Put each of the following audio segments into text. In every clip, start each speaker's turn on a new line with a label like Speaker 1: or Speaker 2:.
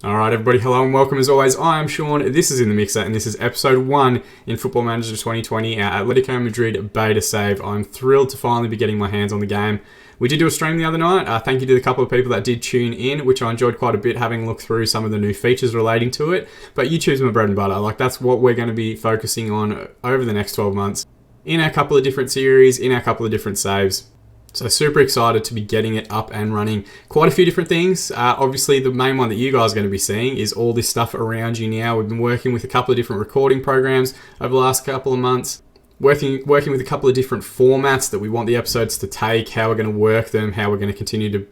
Speaker 1: Alright everybody, hello and welcome as always. I am Sean, this is In The Mixer and this is episode 1 in Football Manager 2020, our Atletico Madrid beta save. I'm thrilled to finally be getting my hands on the game. We did do a stream the other night. Thank you to the couple of people that did tune in, which I enjoyed quite a bit, having looked through some of the new features relating to it. But YouTube's my bread and butter. That's what we're going to be focusing on over the next 12 months in our couple of different series, in our couple of different saves. So super excited to be getting it up and running. Quite a few different things. Obviously, the main one that you guys are going to be seeing is all this stuff around you now. We've been working with a couple of different recording programs over the last couple of months. Working with a couple of different formats that we want the episodes to take, how we're going to work them, how we're going to continue to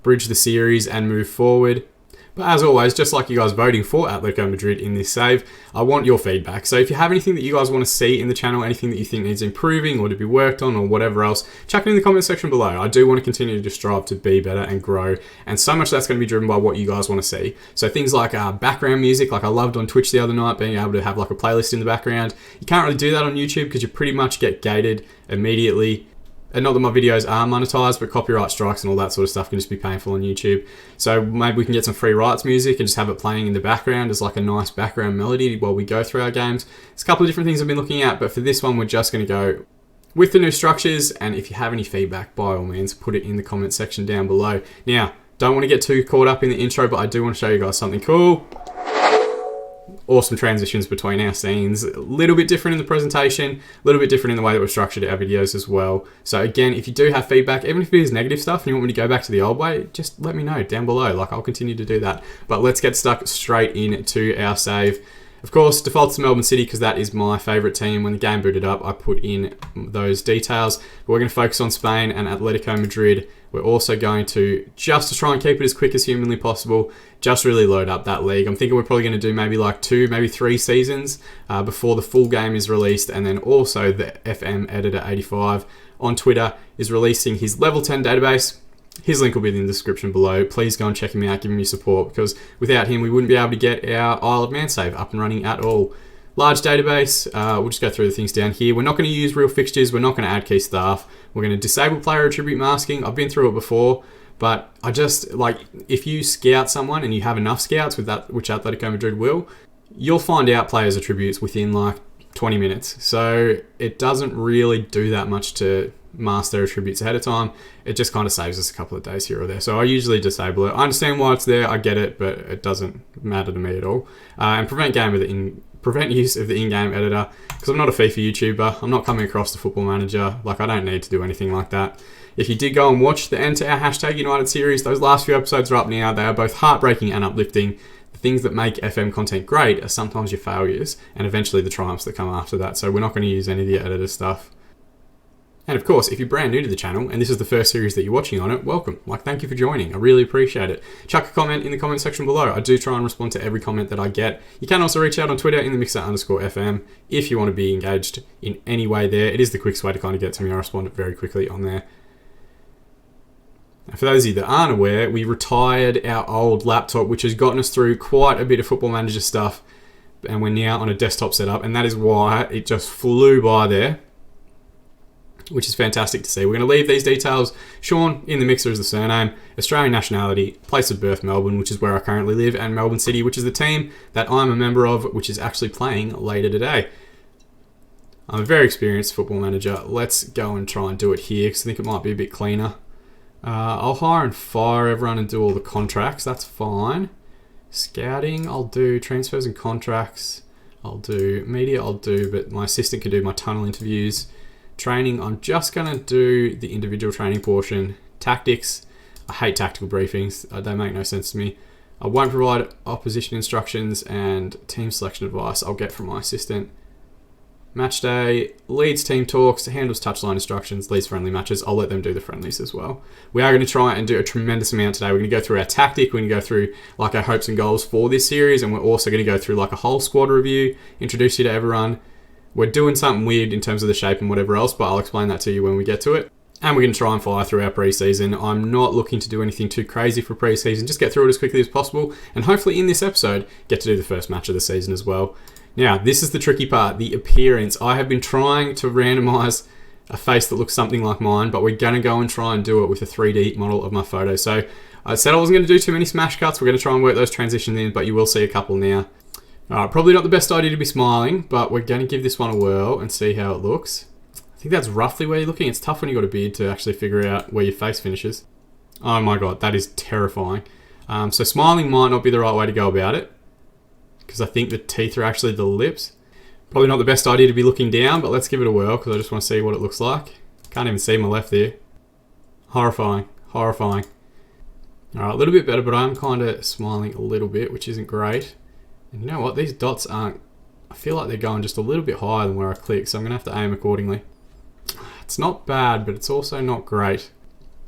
Speaker 1: bridge the series and move forward. But as always, just like you guys voting for Atletico Madrid in this save, I want your feedback. So if you have anything that you guys want to see in the channel, anything that you think needs improving or to be worked on or whatever else, chuck it in the comment section below. I do want to continue to strive to be better and grow. And so much that's going to be driven by what you guys want to see. So things like background music, like I loved on Twitch the other night, being able to have like a playlist in the background. You can't really do that on YouTube because you pretty much get gated immediately. And not that my videos are monetized, but copyright strikes and all that sort of stuff can just be painful on YouTube. So maybe we can get some free rights music and just have it playing in the background as like a nice background melody while we go through our games. There's a couple of different things I've been looking at, but for this one, we're just going to go with the new structures. And if you have any feedback, by all means, put it in the comment section down below. Now, don't want to get too caught up in the intro, but I do want to show you guys something cool. Awesome transitions between our scenes, a little bit different in the presentation, a little bit different in the way that we've structured our videos as well. So again, if you do have feedback, even if it is negative stuff and you want me to go back to the old way, just let me know down below. I'll continue to do that. But let's get stuck straight into our save. Of course, defaults to Melbourne City because that is my favourite team. When the game booted up, I put in those details. But we're going to focus on Spain and Atletico Madrid. We're also going to, just to try and keep it as quick as humanly possible, just really load up that league. I'm thinking we're probably going to do maybe like 2, maybe 3 seasons before the full game is released. And then also the FM editor 85 on Twitter is releasing his level 10 database. His link will be in the description below. Please go and check him out, give him your support, because without him, we wouldn't be able to get our Isle of Man save up and running at all. Large database. We'll just go through the things down here. We're not going to use real fixtures. We're not going to add key staff. We're going to disable player attribute masking. I've been through it before, but I just, if you scout someone and you have enough scouts with that, which Atletico Madrid will, you'll find out players' attributes within 20 minutes. So it doesn't really do that much to mask their attributes ahead of time. It just kind of saves us a couple of days here or there. So I usually disable it. I understand why it's there. I get it, but it doesn't matter to me at all. And prevent use of the in-game editor, because I'm not a FIFA YouTuber. I'm not coming across the Football Manager. I don't need to do anything like that. If you did go and watch the end to our hashtag United series, those last few episodes are up now. They are both heartbreaking and uplifting. The things that make FM content great are sometimes your failures and eventually the triumphs that come after that. So we're not going to use any of the editor stuff. And of course, if you're brand new to the channel and this is the first series that you're watching on it, welcome. Thank you for joining. I really appreciate it. Chuck a comment in the comment section below. I do try and respond to every comment that I get. You can also reach out on Twitter in the mixer_FM if you want to be engaged in any way there. It is the quickest way to kind of get to me. I respond very quickly on there. And for those of you that aren't aware, we retired our old laptop, which has gotten us through quite a bit of Football Manager stuff. And we're now on a desktop setup, and that is why it just flew by there, which is fantastic to see. We're going to leave these details. Sean in the Mixer is the surname, Australian nationality, place of birth Melbourne, which is where I currently live, and Melbourne City, which is the team that I'm a member of, which is actually playing later today. I'm a very experienced Football Manager. Let's go and try and do it here because I think it might be a bit cleaner. I'll hire and fire everyone and do all the contracts. That's fine. Scouting, I'll do. Transfers and contracts, I'll do. Media, I'll do, but my assistant can do my tunnel interviews. Training, I'm just going to do the individual training portion. Tactics, I hate tactical briefings. They make no sense to me. I won't provide opposition instructions, and team selection advice I'll get from my assistant. Match day, leads team talks, handles touchline instructions, leads friendly matches. I'll let them do the friendlies as well. We are going to try and do a tremendous amount today. We're going to go through our tactic. We're going to go through our hopes and goals for this series, and we're also going to go through a whole squad review, introduce you to everyone. We're doing something weird in terms of the shape and whatever else, but I'll explain that to you when we get to it. And we're going to try and fly through our pre-season. I'm not looking to do anything too crazy for pre-season. Just get through it as quickly as possible. And hopefully in this episode, get to do the first match of the season as well. Now, this is the tricky part, the appearance. I have been trying to randomize a face that looks something like mine, but we're going to go and try and do it with a 3D model of my photo. So I said I wasn't going to do too many smash cuts. We're going to try and work those transitions in, but you will see a couple now. Probably not the best idea to be smiling, but we're going to give this one a whirl and see how it looks. I think that's roughly where you're looking. It's tough when you've got a beard to actually figure out where your face finishes. Oh my god, that is terrifying. So smiling might not be the right way to go about it, because I think the teeth are actually the lips. Probably not the best idea to be looking down, but let's give it a whirl, because I just want to see what it looks like. Can't even see my left there. Horrifying. Horrifying. Alright, a little bit better, but I'm kind of smiling a little bit, which isn't great. And you know what? These dots aren't... I feel like they're going just a little bit higher than where I click, so I'm going to have to aim accordingly. It's not bad, but it's also not great.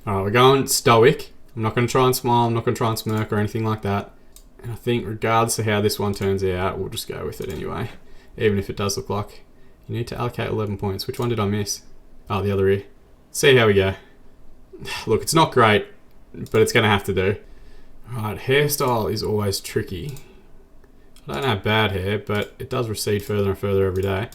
Speaker 1: Alright, we're going stoic. I'm not going to try and smile, I'm not going to try and smirk or anything like that. And I think regardless of how this one turns out, we'll just go with it anyway. Even if it does look like you need to allocate 11 points. Which one did I miss? Oh, the other ear. See how we go. Look, it's not great, but it's going to have to do. Alright, hairstyle is always tricky. I don't have bad hair, but it does recede further and further every day.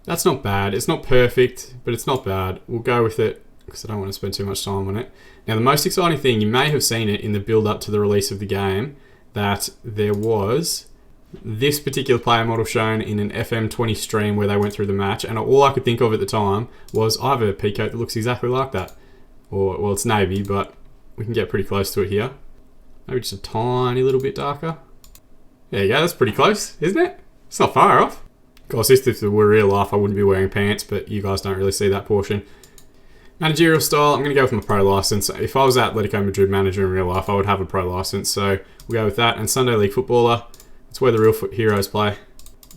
Speaker 1: That's not bad. It's not perfect, but it's not bad. We'll go with it, because I don't want to spend too much time on it. Now, the most exciting thing, you may have seen it in the build-up to the release of the game, that there was this particular player model shown in an FM20 stream where they went through the match, and all I could think of at the time was, I have a peacoat that looks exactly like that. Or, well, it's navy, but we can get pretty close to it here. Maybe just a tiny little bit darker. There you go, that's pretty close, isn't it? It's not far off. Of course, if it were real life, I wouldn't be wearing pants, but you guys don't really see that portion. Managerial style, I'm going to go with my pro license. If I was Atletico Madrid manager in real life, I would have a pro license, so we'll go with that. And Sunday League footballer, it's where the real heroes play.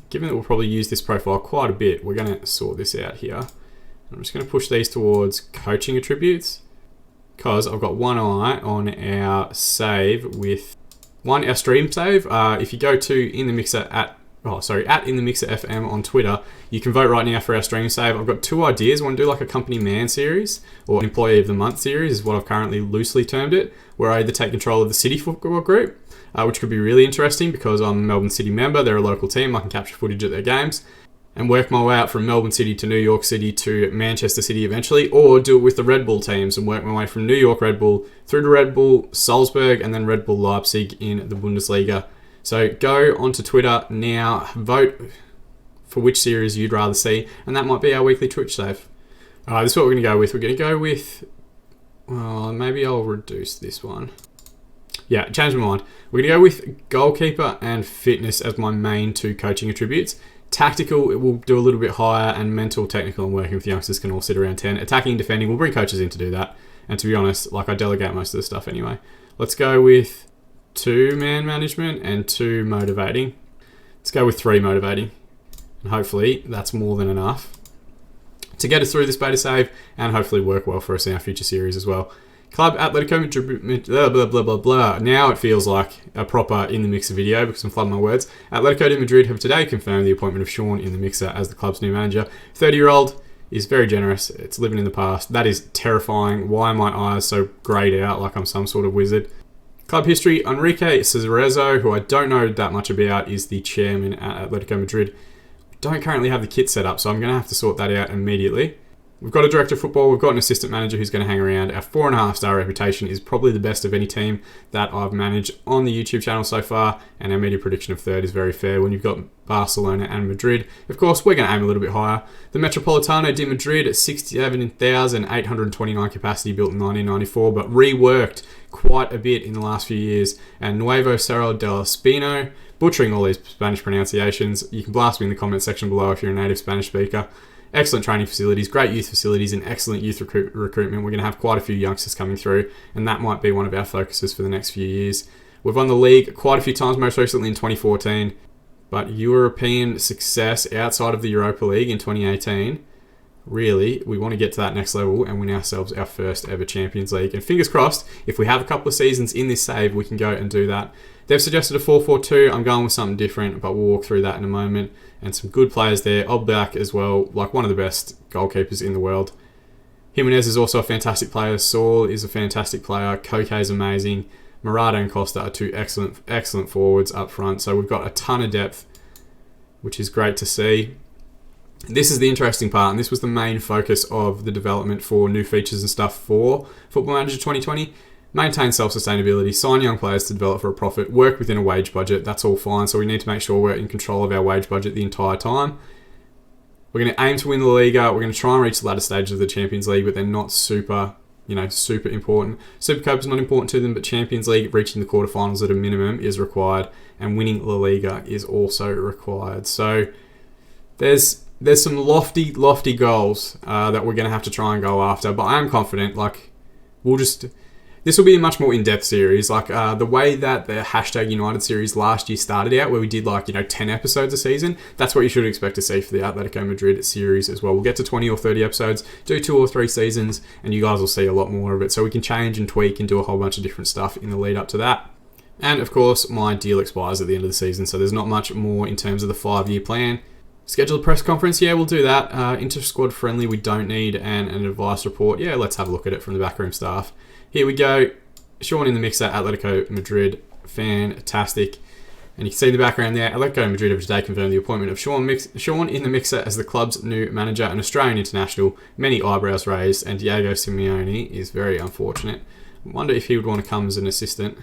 Speaker 1: Given that we'll probably use this profile quite a bit, we're going to sort this out here. I'm just going to push these towards coaching attributes, because I've got one eye on our save with our stream save. If you go to In The Mixer at In The Mixer FM on Twitter, you can vote right now for our stream save. I've got two ideas. I want to do like a company man series, or employee of the month series is what I've currently loosely termed it, where I either take control of the City football group, which could be really interesting because I'm a Melbourne City member. They're a local team. I can capture footage at their games and work my way out from Melbourne City to New York City to Manchester City eventually, or do it with the Red Bull teams and work my way from New York Red Bull through to Red Bull Salzburg and then Red Bull Leipzig in the Bundesliga. So go onto Twitter now, vote for which series you'd rather see, and that might be our weekly Twitch save. This is what we're going to go with. We're going to go with, well, maybe I'll reduce this one. Yeah, change my mind. We're going to go with goalkeeper and fitness as my main two coaching attributes. Tactical, it will do a little bit higher, and mental, technical, and working with youngsters can all sit around 10. Attacking and defending, we'll bring coaches in to do that. And to be honest, like, I delegate most of the stuff anyway. Let's go with 2 man management and 2 motivating. Let's go with 3 motivating. And hopefully that's more than enough to get us through this beta save and hopefully work well for us in our future series as well. Club Atletico Madrid, blah, blah, blah, blah, blah. Now it feels like a proper In The Mixer video because I'm flooding my words. Atletico de Madrid have today confirmed the appointment of Sean In The Mixer as the club's new manager. 30-year-old is very generous. It's living in the past. That is terrifying. Why are my eyes so grayed out like I'm some sort of wizard? Club history, Enrique Cerezo, who I don't know that much about, is the chairman at Atletico Madrid. We don't currently have the kit set up, so I'm going to have to sort that out immediately. We've got a director of football, we've got an assistant manager who's going to hang around. Our 4.5-star reputation is probably the best of any team that I've managed on the YouTube channel so far, and our media prediction of 3rd is very fair when you've got Barcelona and Madrid. Of course, we're going to aim a little bit higher. The Metropolitano de Madrid at 67,829 capacity, built in 1994, but reworked quite a bit in the last few years. And Nuevo Cerro del Espino, butchering all these Spanish pronunciations. You can blast me in the comment section below if you're a native Spanish speaker. Excellent training facilities, great youth facilities, and excellent youth recruitment. We're going to have quite a few youngsters coming through, and that might be one of our focuses for the next few years. We've won the league quite a few times, most recently in 2014, but European success outside of the Europa League in 2018, really, we want to get to that next level and win ourselves our first ever Champions League. And fingers crossed, if we have a couple of seasons in this save, we can go and do that. They've suggested a 4-4-2. I'm going with something different, but we'll walk through that in a moment. And some good players there. Oblak as well, like one of the best goalkeepers in the world. Jimenez is also a fantastic player. Saul is a fantastic player. Koke is amazing. Morata and Costa are 2 excellent forwards up front. So we've got a ton of depth, which is great to see. This is the interesting part, and this was the main focus of the development for new features and stuff for Football Manager 2020. maintain self-sustainability, sign young players to develop for a profit, work within a wage budget. That's all fine. So we need to make sure we're in control of our wage budget the entire time. We're going to aim to win the Liga. We're going to try and reach the latter stages of the Champions League, but they're not super important. Supercopa is not important to them, but Champions League, reaching the quarterfinals at a minimum is required, and winning La Liga is also required. So there's some lofty goals that we're going to have to try and go after, but I am confident. This will be a much more in-depth series. The way that the #United series last year started out, where we did 10 episodes a season, that's what you should expect to see for the Atletico Madrid series as well. We'll get to 20 or 30 episodes, do 2 or 3 seasons, and you guys will see a lot more of it. So we can change and tweak and do a whole bunch of different stuff in the lead up to that. And of course, my deal expires at the end of the season, so there's not much more in terms of the 5-year plan. Schedule a press conference, yeah, we'll do that. Inter-squad friendly, we don't need an advice report. Yeah, let's have a look at it from the backroom staff. Here we go. Sean in the mixer, Atletico Madrid. Fantastic. And you can see in the background there, Atletico Madrid have today confirmed the appointment of Sean in the mixer as the club's new manager, an Australian international. Many eyebrows raised, and Diego Simeone is very unfortunate. I wonder if he would want to come as an assistant.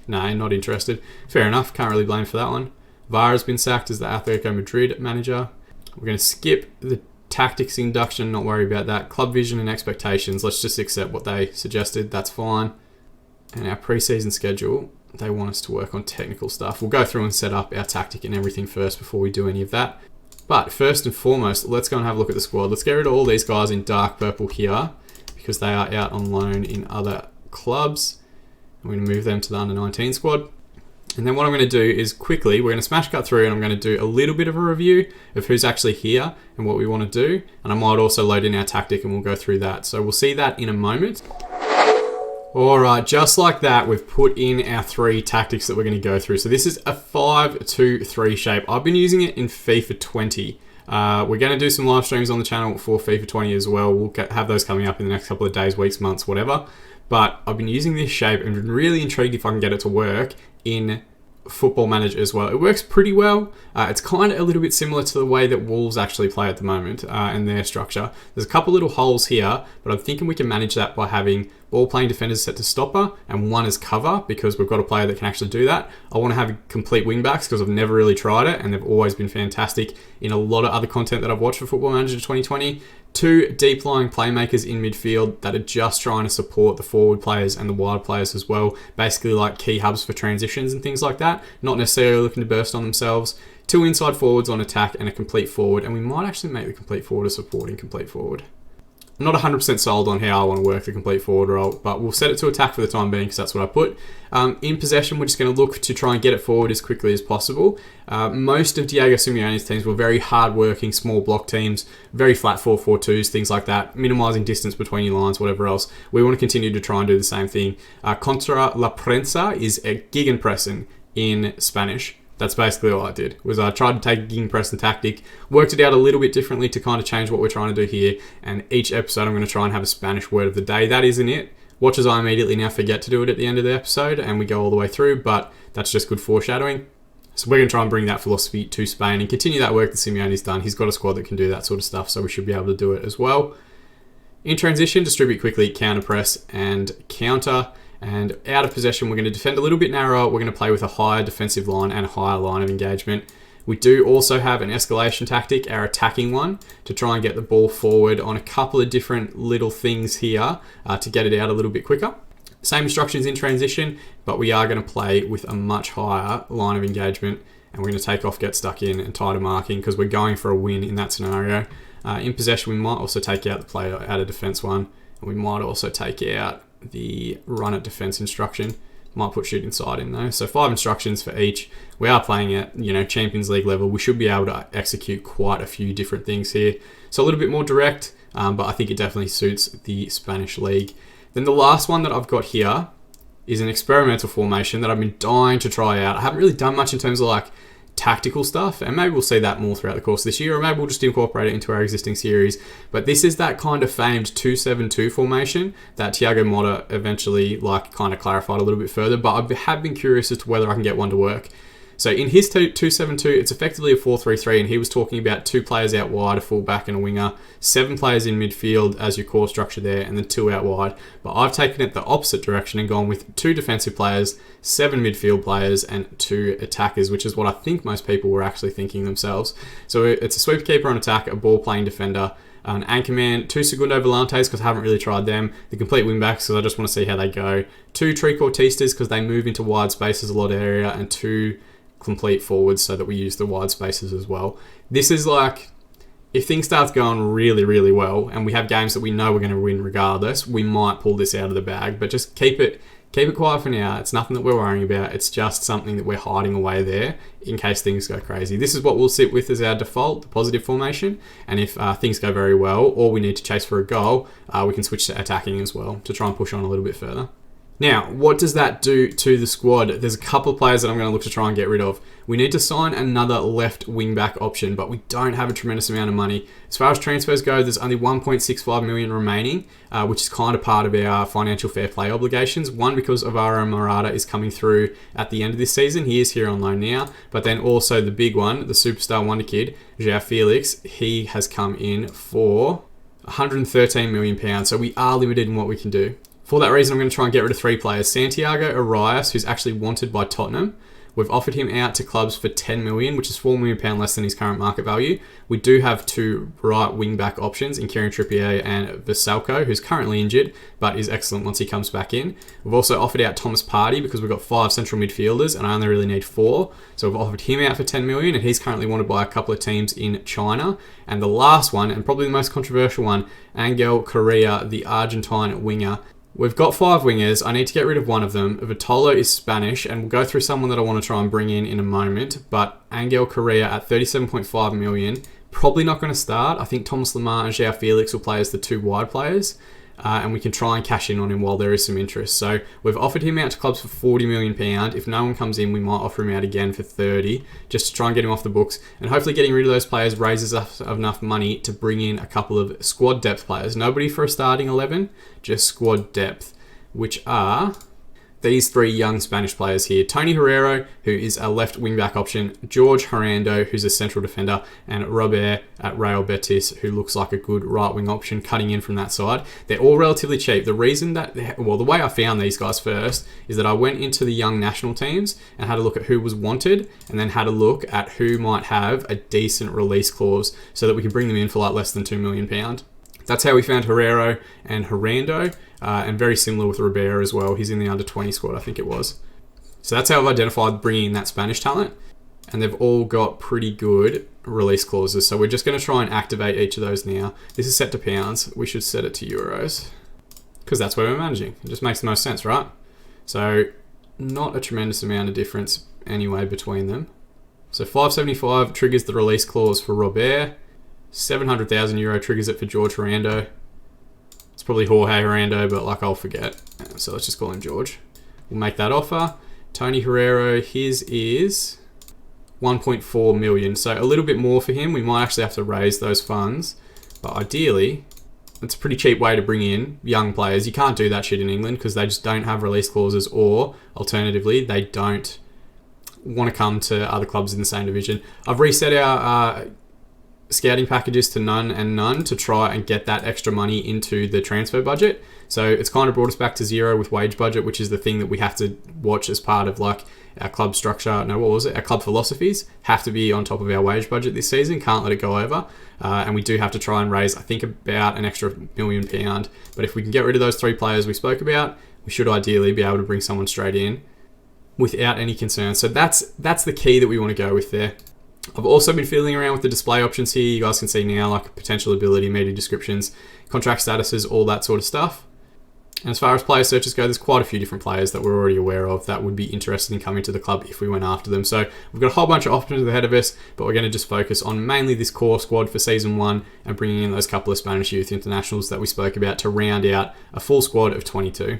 Speaker 1: No, not interested. Fair enough, can't really blame for that one. VAR has been sacked as the Atletico Madrid manager. We're going to skip the tactics induction, not worry about that. Club vision and expectations, let's just accept what they suggested, that's fine. And our pre-season schedule, they want us to work on technical stuff. We'll go through and set up our tactic and everything first before we do any of that. But first and foremost, let's go and have a look at the squad. Let's get rid of all these guys in dark purple here because they are out on loan in other clubs. I'm going to move them to the under-19 squad. And then what I'm going to do is quickly, we're going to smash cut through and I'm going to do a little bit of a review of who's actually here and what we want to do. And I might also load in our tactic and we'll go through that. So we'll see that in a moment. All right, just like that, we've put in our 3 tactics that we're going to go through. So this is a 5-2-3 shape. I've been using it in FIFA 20. We're going to do some live streams on the channel for FIFA 20 as well. We'll have those coming up in the next couple of days, weeks, months, whatever. But I've been using this shape and been really intrigued if I can get it to work in Football Manager as well. It works pretty well. It's kind of a little bit similar to the way that Wolves actually play at the moment and their structure. There's a couple little holes here, but I'm thinking we can manage that by having ball playing defenders set to stopper and one as cover because we've got a player that can actually do that. I want to have complete wing backs because I've never really tried it and they've always been fantastic in a lot of other content that I've watched for Football Manager 2020. 2 deep lying playmakers in midfield that are just trying to support the forward players and the wide players as well. Basically like key hubs for transitions and things like that. Not necessarily looking to burst on themselves. 2 inside forwards on attack and a complete forward. And we might actually make the complete forward a supporting complete forward. I'm not 100% sold on how I want to work the complete forward role, but we'll set it to attack for the time being because that's what I put. In possession, we're just going to look to try and get it forward as quickly as possible. Most of Diego Simeone's teams were very hard-working, small block teams, very flat 4-4-2s, things like that, minimising distance between your lines, whatever else. We want to continue to try and do the same thing. Contra la prensa is a gegenpressing in Spanish. That's basically all I did, was I tried to take a gegenpressing tactic, worked it out a little bit differently to kind of change what we're trying to do here, and each episode I'm going to try and have a Spanish word of the day. That isn't it. Watch as I immediately now forget to do it at the end of the episode, and we go all the way through, but that's just good foreshadowing. So we're going to try and bring that philosophy to Spain and continue that work that Simeone's done. He's got a squad that can do that sort of stuff, so we should be able to do it as well. In transition, distribute quickly, counter press, and counter. And out of possession, we're going to defend a little bit narrower. We're going to play with a higher defensive line and a higher line of engagement. We do also have an escalation tactic, our attacking one, to try and get the ball forward on a couple of different little things here to get it out a little bit quicker. Same instructions in transition, but we are going to play with a much higher line of engagement. And we're going to take off, get stuck in, and tighter marking because we're going for a win in that scenario. In possession, we might also take out the player out of defense one. And we might also take out the run at defense instruction. Might put shoot inside in though. So 5 instructions for each. We are playing at Champions League level. We should be able to execute quite a few different things here. So a little bit more direct, but I think it definitely suits the Spanish league. Then the last one that I've got here is an experimental formation that I've been dying to try out. I haven't really done much in terms of like tactical stuff, and maybe we'll see that more throughout the course of this year, or maybe we'll just incorporate it into our existing series. But this is that kind of famed 2-7-2 formation that Thiago Motta eventually kind of clarified a little bit further, but I have been curious as to whether I can get one to work. So in his 272, it's effectively a 4-3-3, and he was talking about 2 players out wide, a fullback and a winger, 7 players in midfield as your core structure there, and then 2 out wide. But I've taken it the opposite direction and gone with 2 defensive players, 7 midfield players, and 2 attackers, which is what I think most people were actually thinking themselves. So it's a sweeper keeper on attack, a ball-playing defender, an anchorman, 2 Segundo Volantes because I haven't really tried them, the complete wingbacks because I just want to see how they go, 2 trequartistas because they move into wide spaces a lot of area, and 2 complete forwards so that we use the wide spaces as well. This is like, if things start going really, really well and we have games that we know we're going to win regardless, we might pull this out of the bag, but just keep it quiet for now. It's nothing that we're worrying about. It's just something that we're hiding away there in case things go crazy. This is what we'll sit with as our default, the positive formation. And if things go very well, or we need to chase for a goal, we can switch to attacking as well to try and push on a little bit further. Now, what does that do to the squad? There's a couple of players that I'm going to look to try and get rid of. We need to sign another left wing-back option, but we don't have a tremendous amount of money. As far as transfers go, there's only 1.65 million remaining, which is kind of part of our financial fair play obligations. One, because Alvaro Morata is coming through at the end of this season. He is here on loan now. But then also the big one, the superstar wonder kid, João Felix, he has come in for £113 million. So we are limited in what we can do. For that reason, I'm going to try and get rid of 3 players. Santiago Arias, who's actually wanted by Tottenham. We've offered him out to clubs for £10 million, which is £4 million less than his current market value. We do have 2 right wing-back options in Kieran Trippier and Vasalko, who's currently injured, but is excellent once he comes back in. We've also offered out Thomas Partey because we've got 5 central midfielders and I only really need 4. So we've offered him out for $10 million, and he's currently wanted by a couple of teams in China. And the last one, and probably the most controversial one, Angel Correa, the Argentine winger. We've got 5 wingers. I need to get rid of one of them. Vitolo is Spanish, and we'll go through someone that I want to try and bring in a moment. But Angel Correa at 37.5 million, probably not going to start. I think Thomas Lemar and João Felix will play as the 2 wide players, and we can try and cash in on him while there is some interest. So we've offered him out to clubs for £40 million. If no one comes in, we might offer him out again for 30, just to try and get him off the books. And hopefully getting rid of those players raises us enough money to bring in a couple of squad depth players. Nobody for a starting 11, just squad depth, which are these 3 young Spanish players here. Tony Herrero, who is a left wing-back option, George Hernando, who's a central defender, and Robert at Real Betis, who looks like a good right-wing option cutting in from that side. They're all relatively cheap. The reason that, the way I found these guys first is that I went into the young national teams and had a look at who was wanted, and then had a look at who might have a decent release clause so that we can bring them in for like less than £2 million. That's how we found Herrero and Hernando, and very similar with Ribera as well. He's in the under-20 squad, I think it was. So that's how I've identified bringing in that Spanish talent, and they've all got pretty good release clauses. So we're just going to try and activate each of those now. This is set to pounds. We should set it to euros because that's where we're managing. It just makes the most sense, right? So not a tremendous amount of difference anyway between them. So 575 triggers the release clause for Robert. 700,000 euro triggers it for George Hernando. It's probably Jorge Hernando, but like I'll forget. So let's just call him George. We'll make that offer. Tony Herrero, his is 1.4 million. So a little bit more for him. We might actually have to raise those funds. But ideally, it's a pretty cheap way to bring in young players. You can't do that shit in England because they just don't have release clauses, or alternatively, they don't want to come to other clubs in the same division. I've reset our scouting packages to none and none to try and get that extra money into the transfer budget. So it's kind of brought us back to 0 with wage budget, which is the thing that we have to watch as part of like our club structure. No, what was it? Our club philosophies have to be on top of our wage budget this season. Can't let it go over. And we do have to try and raise, I think, about an extra £1 million. But if we can get rid of those 3 players we spoke about, we should ideally be able to bring someone straight in without any concern. So that's the key that we want to go with there. I've also been fiddling around with the display options here. You guys can see now like potential ability, media descriptions, contract statuses, all that sort of stuff. And as far as player searches go, there's quite a few different players that we're already aware of that would be interested in coming to the club if we went after them. So we've got a whole bunch of options ahead of us, but we're going to just focus on mainly this core squad for season 1 and bringing in those couple of Spanish youth internationals that we spoke about to round out a full squad of 22.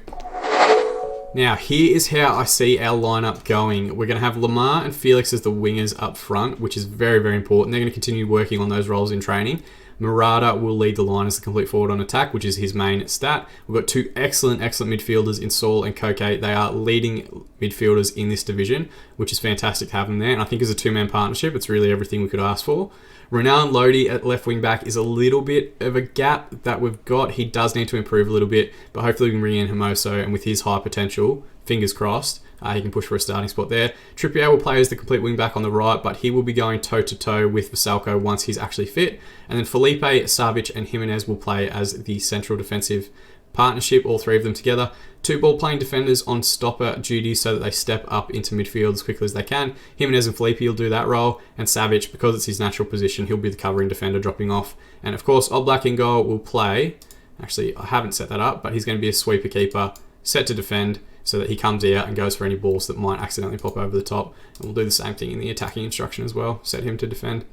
Speaker 1: Now, here is how I see our lineup going. We're going to have Lemar and Felix as the wingers up front, which is very, very important. They're going to continue working on those roles in training. Murata will lead the line as the complete forward on attack, which is his main stat. We've got two excellent midfielders in Saul and Koke. They are leading midfielders in this division, which is fantastic to have them there. And I think as a two-man partnership, it's really everything we could ask for. Ronald Lodi at left wing back is a little bit of a gap that we've got. He does need to improve a little bit, but hopefully we can bring in Hermoso, and with his high potential, fingers crossed, he can push for a starting spot there. Trippier will play as the complete wing back on the right, but he will be going toe-to-toe with Vasalko once he's actually fit. And then Felipe, Savic, and Jimenez will play as the central defensive partnership, all three of them together. Two ball-playing defenders on stopper duties so that they step up into midfield as quickly as they can. Jimenez and Felipe will do that role, and Savic, because it's his natural position, he'll be the covering defender dropping off. And of course, Oblak in goal will play. Actually, I haven't set that up, but he's going to be a sweeper keeper, set to defend, so that he comes out and goes for any balls that might accidentally pop over the top. And we'll do the same thing in the attacking instruction as well, set him to defend.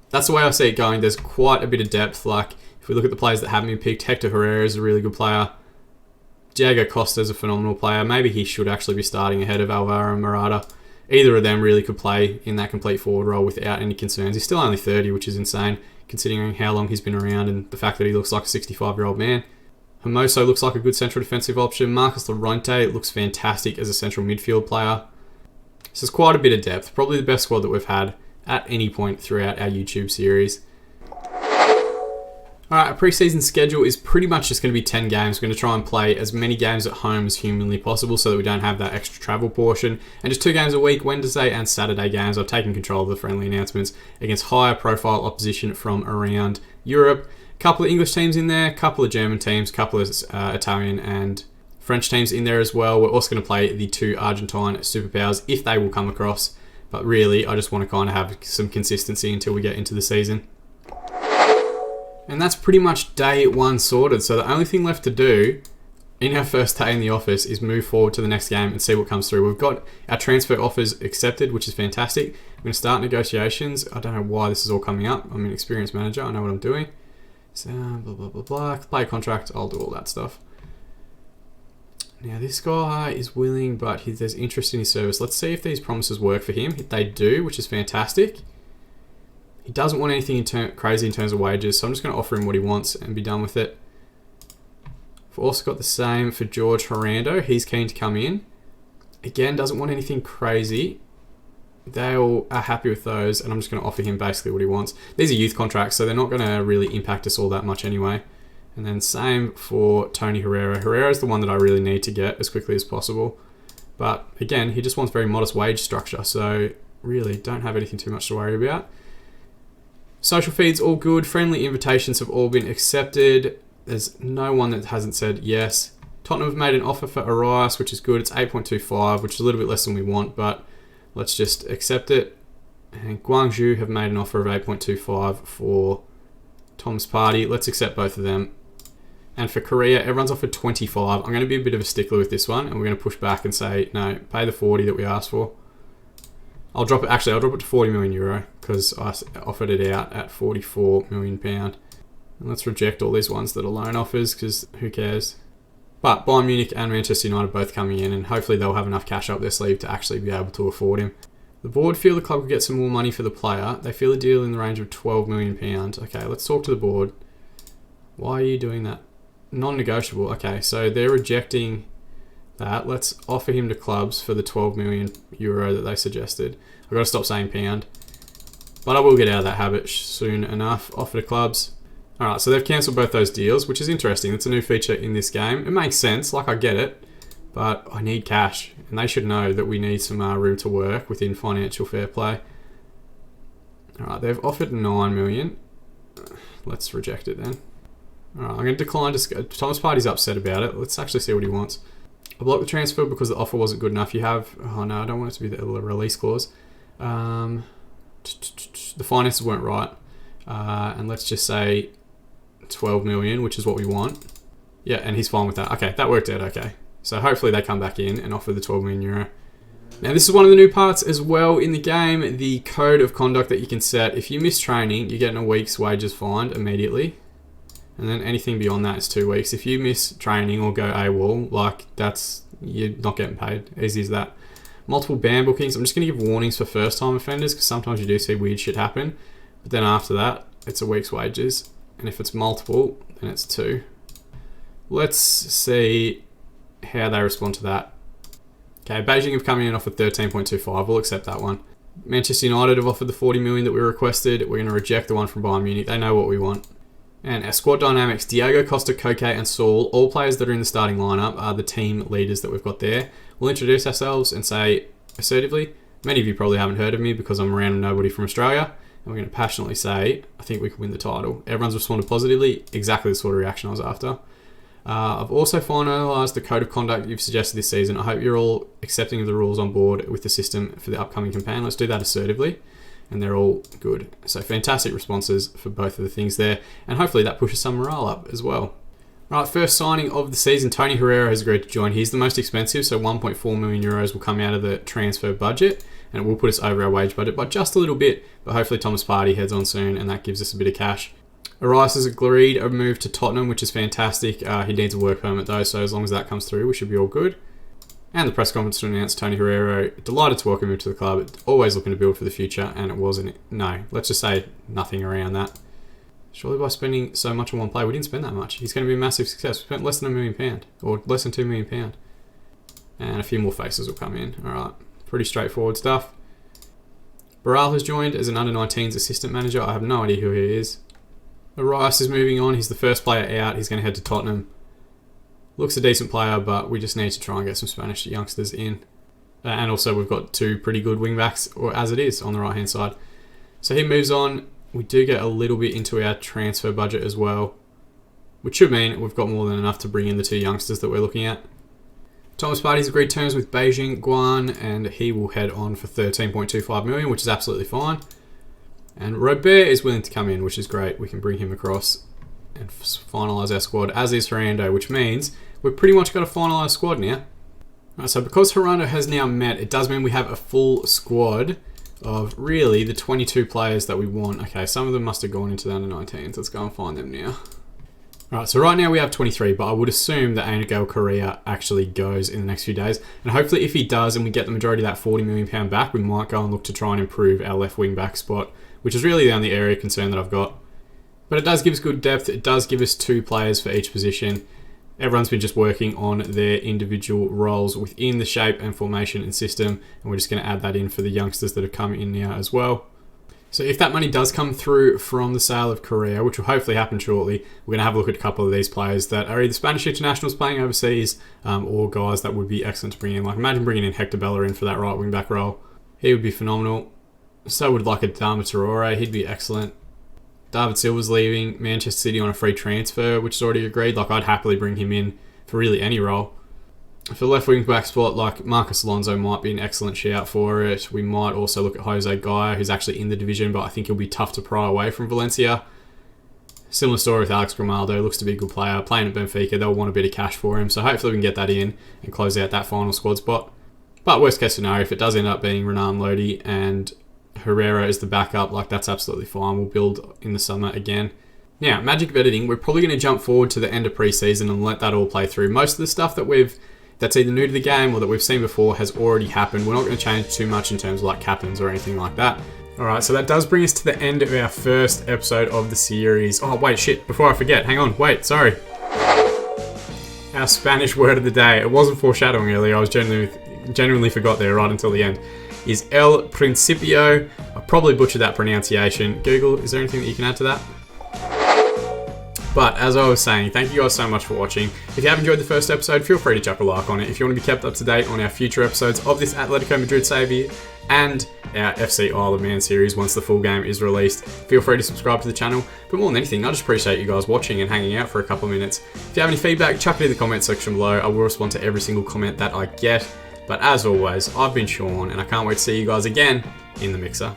Speaker 1: That's the way I see it going. There's quite a bit of depth. Like, if we look at the players that haven't been picked, Hector Herrera is a really good player. Diego Costa is a phenomenal player. Maybe he should actually be starting ahead of Alvaro and Murata. Either of them really could play in that complete forward role without any concerns. He's still only 30, which is insane, considering how long he's been around and the fact that he looks like a 65-year-old man. Hermoso looks like a good central defensive option. Marcus Llorente looks fantastic as a central midfield player. So there's quite a bit of depth. Probably the best squad that we've had at any point throughout our YouTube series. Alright, our pre-season schedule is pretty much just going to be 10 games. We're going to try and play as many games at home as humanly possible so that we don't have that extra travel portion. And just 2 games a week, Wednesday and Saturday games. I've taken control of the friendly announcements against higher profile opposition from around Europe. Couple of English teams in there, couple of German teams, couple of Italian and French teams in there as well. We're also going to play the 2 Argentine superpowers if they will come across. But really, I just want to kind of have some consistency until we get into the season. And that's pretty much day 1 sorted. So the only thing left to do in our first day in the office is move forward to the next game and see what comes through. We've got our transfer offers accepted, which is fantastic. I'm going to start negotiations. I don't know why this is all coming up. I'm an experienced manager. I know what I'm doing. So, blah, blah, blah, blah. Play contract. I'll do all that stuff. Now, this guy is willing, but there's interest in his service. Let's see if these promises work for him. They do, which is fantastic. He doesn't want anything crazy in terms of wages, so I'm just going to offer him what he wants and be done with it. We've also got the same for George Horando. He's keen to come in. Again, doesn't want anything crazy. They all are happy with those, and I'm just going to offer him basically what he wants. These are youth contracts, so they're not going to really impact us all that much anyway. And then same for Tony Herrera. Herrera is the one that I really need to get as quickly as possible. But again, he just wants very modest wage structure, so really don't have anything too much to worry about. Social feeds all good. Friendly invitations have all been accepted. There's no one that hasn't said yes. Tottenham have made an offer for Arias, which is good. It's 8.25, which is a little bit less than we want, but let's just accept it. And Guangzhou have made an offer of 8.25 for Thomas Partey. Let's accept both of them. And for Korea, everyone's offered 25. I'm going to be a bit of a stickler with this one, and we're going to push back and say, no, pay the 40 that we asked for. I'll drop it to 40 million euro because I offered it out at 44 million pound. And let's reject all these ones that are loan offers because who cares? But Bayern Munich and Manchester United both coming in, and hopefully they'll have enough cash up their sleeve to actually be able to afford him. The board feel the club could get some more money for the player. They feel a deal in the range of 12 million pounds. Okay, let's talk to the board. Why are you doing that? Non-negotiable. Okay, so they're rejecting that. Let's offer him to clubs for the 12 million euro that they suggested. I've got to stop saying pound. But I will get out of that habit soon enough. Offer to clubs. Alright, so they've cancelled both those deals, which is interesting. It's a new feature in this game. It makes sense, like I get it. But I need cash. And they should know that we need some room to work within financial fair play. Alright, they've offered 9 million. Let's reject it then. Alright, I'm going to decline to... Thomas Partey's upset about it. Let's actually see what he wants. I blocked the transfer because the offer wasn't good enough. You have... Oh no, I don't want it to be the release clause. The finances weren't right. And let's just say 12 million, which is what we want. Yeah, and he's fine with that. Okay, that worked out okay. So hopefully they come back in and offer the 12 million euro. Now this is one of the new parts as well in the game. The code of conduct that you can set. If you miss training, you're getting a week's wages fined immediately. And then anything beyond that is 2 weeks. If you miss training or go AWOL, you're not getting paid. Easy as that. Multiple ban bookings. I'm just going to give warnings for first-time offenders because sometimes you do see weird shit happen. But then after that, it's a week's wages. And if it's multiple, then it's 2. Let's see how they respond to that. Okay, Beijing have come in and offered 13.25. We'll accept that one. Manchester United have offered the 40 million that we requested. We're going to reject the one from Bayern Munich. They know what we want. And our squad dynamics, Diego Costa, Koke and Saul, all players that are in the starting lineup are the team leaders that we've got there. We'll introduce ourselves and say assertively, many of you probably haven't heard of me because I'm a random nobody from Australia. And we're going to passionately say, I think we can win the title. Everyone's responded positively, exactly the sort of reaction I was after. I've also finalised the code of conduct you've suggested this season. I hope you're all accepting of the rules on board with the system for the upcoming campaign. Let's do that assertively. And they're all good. So fantastic responses for both of the things there. And hopefully that pushes some morale up as well. Right, first signing of the season, Tony Herrera has agreed to join. He's the most expensive, so 1.4 million euros will come out of the transfer budget. And it will put us over our wage budget by just a little bit. But hopefully Thomas Partey heads on soon and that gives us a bit of cash. Arias has agreed a move to Tottenham, which is fantastic. He needs a work permit though, so as long as that comes through, we should be all good. And the press conference to announce Tony Herrera, delighted to welcome him to the club. Always looking to build for the future, and it wasn't. No, let's just say nothing around that. Surely by spending so much on one player, we didn't spend that much. He's going to be a massive success. We spent less than £1 million, or less than £2 million. And a few more faces will come in. All right, pretty straightforward stuff. Barral has joined as an under-19s assistant manager. I have no idea who he is. Arias is moving on. He's the first player out. He's going to head to Tottenham. Looks a decent player, but we just need to try and get some Spanish youngsters in. And also we've got 2 pretty good wing-backs, or as it is, on the right-hand side. So he moves on. We do get a little bit into our transfer budget as well, which should mean we've got more than enough to bring in the 2 youngsters that we're looking at. Thomas Partey's agreed terms with Beijing Guan, and he will head on for 13.25 million, which is absolutely fine. And Robert is willing to come in, which is great. We can bring him across and finalise our squad, as is Hernando, which means we've pretty much got a finalised squad now. Right, so because Hernando has now met, it does mean we have a full squad of really the 22 players that we want. Okay, some of them must have gone into the under-19s. Let's go and find them now. Alright, so right now we have 23, but I would assume that Angel Correa actually goes in the next few days. And hopefully if he does and we get the majority of that £40 million back, we might go and look to try and improve our left wing back spot, which is really the only area of concern that I've got. But it does give us good depth. It does give us 2 players for each position. Everyone's been just working on their individual roles within the shape and formation and system, and we're just going to add that in for the youngsters that have come in now as well. So if that money does come through from the sale of Korea, which will hopefully happen shortly, we're going to have a look at a couple of these players that are either Spanish internationals playing overseas or guys that would be excellent to bring in. Like imagine bringing in Hector Bellerin for that right wing back role. He would be phenomenal. So would like a Dama Traore. He'd be excellent. David Silva's leaving Manchester City on a free transfer, which is already agreed. Like I'd happily bring him in for really any role. For the left wing back spot, like Marcus Alonso might be an excellent shout for it. We might also look at Jose Gaia, who's actually in the division, but I think he'll be tough to pry away from Valencia. Similar story with Alex Grimaldo, looks to be a good player. Playing at Benfica, they'll want a bit of cash for him, so hopefully we can get that in and close out that final squad spot. But worst case scenario, if it does end up being Renan Lodi and Herrera is the backup, like that's absolutely fine. We'll build in the summer again. Now, magic of editing, we're probably going to jump forward to the end of pre-season and let that all play through. Most of the stuff that's either new to the game or that we've seen before has already happened. We're not going to change too much in terms of like captains or anything like that. Alright, so that does bring us to the end of our first episode of the series. Oh, wait, shit. Before I forget, hang on. Wait, sorry. Our Spanish word of the day. It wasn't foreshadowing earlier. I was genuinely forgot there right until the end. Is El Principio. I probably butchered that pronunciation. Google, is there anything that you can add to that? But as I was saying, thank you guys so much for watching. If you have enjoyed the first episode, feel free to chuck a like on it. If you want to be kept up to date on our future episodes of this Atletico Madrid savior and our FC Isle of Man series once the full game is released, feel free to subscribe to the channel. But more than anything, I just appreciate you guys watching and hanging out for a couple of minutes. If you have any feedback, chuck it in the comment section below. I will respond to every single comment that I get. But as always, I've been Sean, and I can't wait to see you guys again in the mixer.